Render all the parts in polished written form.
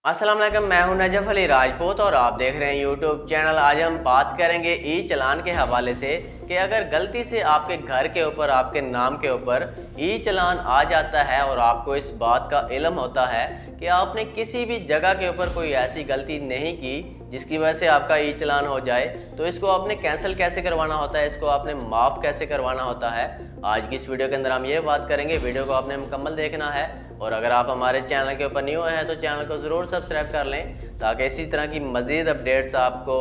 अस्सलाम वालेकुम, मैं हूं नजफ अली राजपूत और आप देख रहे हैं यूट्यूब चैनल। आज हम बात करेंगे ई चलान के हवाले से कि अगर गलती से आपके घर के ऊपर, आपके नाम के ऊपर ई चलान आ जाता है और आपको इस बात का इल्म होता है कि आपने किसी भी जगह के ऊपर कोई ऐसी गलती नहीं की जिसकी वजह से आपका ई चलान हो जाए, तो इसको आपने कैंसिल कैसे करवाना होता है, इसको आपने माफ़ कैसे करवाना होता है। आज की इस वीडियो के अंदर हम ये बात करेंगे। वीडियो को आपने मुकम्मल देखना है और अगर आप हमारे चैनल के ऊपर न्यू हैं तो चैनल को ज़रूर सब्सक्राइब कर लें ताकि इसी तरह की मज़ीद अपडेट्स आपको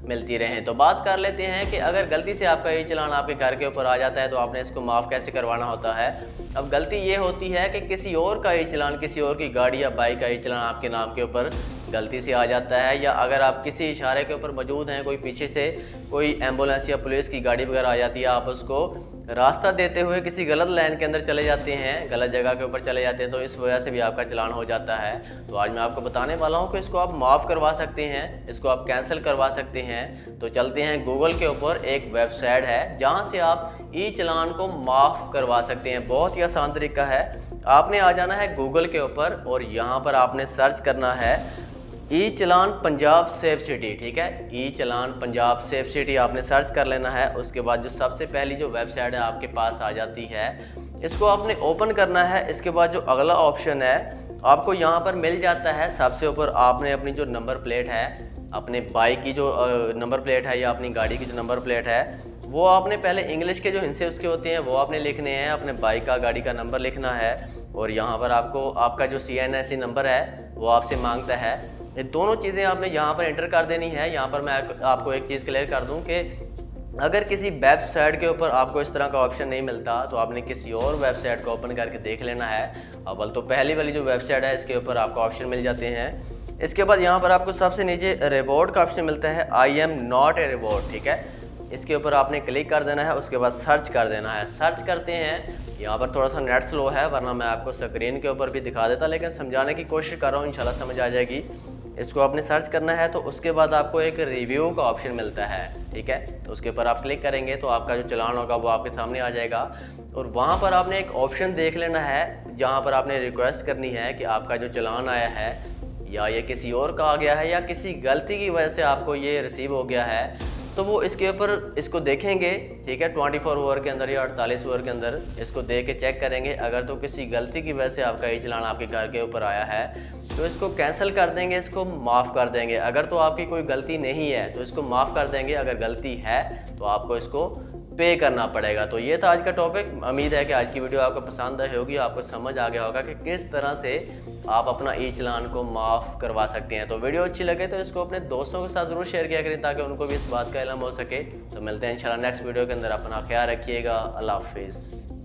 मिलती रहें। तो बात कर लेते हैं कि अगर गलती से आपका ई चलान आपके घर के ऊपर आ जाता है तो आपने इसको माफ़ कैसे करवाना होता है। अब गलती ये होती है कि किसी और का ई चलान, किसी और की गाड़ी या बाइक का ई चलान आपके नाम के ऊपर गलती से आ जाता है, या अगर आप किसी इशारे के ऊपर मौजूद हैं, कोई पीछे से कोई एम्बुलेंस या पुलिस की गाड़ी वगैरह आ जाती है, आप उसको रास्ता देते हुए किसी गलत लाइन के अंदर चले जाते हैं, गलत जगह के ऊपर चले जाते हैं, तो इस वजह से भी आपका चलान हो जाता है। तो आज मैं आपको बताने वाला हूं कि इसको आप माफ़ करवा सकते हैं, इसको आप कैंसिल करवा सकते हैं। तो चलते हैं, गूगल के ऊपर एक वेबसाइट है जहां से आप ई चलान को माफ़ करवा सकते हैं। बहुत ही आसान तरीका है। आपने आ जाना है गूगल के ऊपर और यहाँ पर आपने सर्च करना है ई चलान पंजाब सेफ सिटी। ठीक है, ई चलान पंजाब सेफ सिटी आपने सर्च कर लेना है। उसके बाद जो सबसे पहली जो वेबसाइट है आपके पास आ जाती है, इसको आपने ओपन करना है। इसके बाद जो अगला ऑप्शन है आपको यहाँ पर मिल जाता है। सबसे ऊपर आपने अपनी जो नंबर प्लेट है, अपने बाइक की जो नंबर प्लेट है या अपनी गाड़ी की जो नंबर प्लेट है, वो आपने पहले इंग्लिश के जो हिस्से उसके होते हैं वो आपने लिखने हैं। अपने बाइक का, गाड़ी का नंबर लिखना है और यहाँ पर आपको आपका जो CNSE नंबर है वो आपसे मांगता है। ये दोनों चीज़ें आपने यहाँ पर एंटर कर देनी है। यहाँ पर मैं आपको एक चीज़ क्लियर कर दूँ कि अगर किसी वेबसाइट के ऊपर आपको इस तरह का ऑप्शन नहीं मिलता तो आपने किसी और वेबसाइट को ओपन करके देख लेना है। अव्वल तो पहली वाली जो वेबसाइट है इसके ऊपर आपको ऑप्शन मिल जाते हैं। इसके बाद यहाँ पर आपको सबसे नीचे रिवॉर्ड का ऑप्शन मिलता है, I am not a reward. ठीक है, इसके ऊपर आपने क्लिक कर देना है। उसके बाद सर्च कर देना है। सर्च करते हैं, यहाँ पर थोड़ा सा नेट स्लो है वरना मैं आपको स्क्रीन के ऊपर भी दिखा देता, लेकिन समझाने की कोशिश कर रहा हूँ, इंशाल्लाह समझ आ जाएगी। इसको आपने सर्च करना है तो उसके बाद आपको एक रिव्यू का ऑप्शन मिलता है। ठीक है, उसके ऊपर आप क्लिक करेंगे तो आपका जो चलान होगा वो आपके सामने आ जाएगा और वहाँ पर आपने एक ऑप्शन देख लेना है जहाँ पर आपने रिक्वेस्ट करनी है कि आपका जो चलान आया है या ये किसी और का आ गया है या किसी गलती की वजह से आपको ये रिसीव हो गया है, तो वो इसके ऊपर इसको देखेंगे। ठीक है, 24 आवर के अंदर या 48 आवर के अंदर इसको देख के चेक करेंगे। अगर तो किसी गलती की वजह से आपका ई चलान आपके घर के ऊपर आया है तो इसको कैंसिल कर देंगे, इसको माफ़ कर देंगे। अगर तो आपकी कोई गलती नहीं है तो इसको माफ़ कर देंगे, अगर गलती है तो आपको इसको पे करना पड़ेगा। तो ये था आज का टॉपिक। उम्मीद है कि आज की वीडियो आपको पसंद आई होगी, आपको समझ आ गया होगा कि किस तरह से आप अपना ई चलान को माफ़ करवा सकते हैं। तो वीडियो अच्छी लगे तो इसको अपने दोस्तों के साथ ज़रूर शेयर किया करें ताकि उनको भी इस बात का इल्म हो सके। तो मिलते हैं इंशाल्लाह नेक्स्ट वीडियो के अंदर। अपना ख्याल रखिएगा। अल्लाह हाफिज़।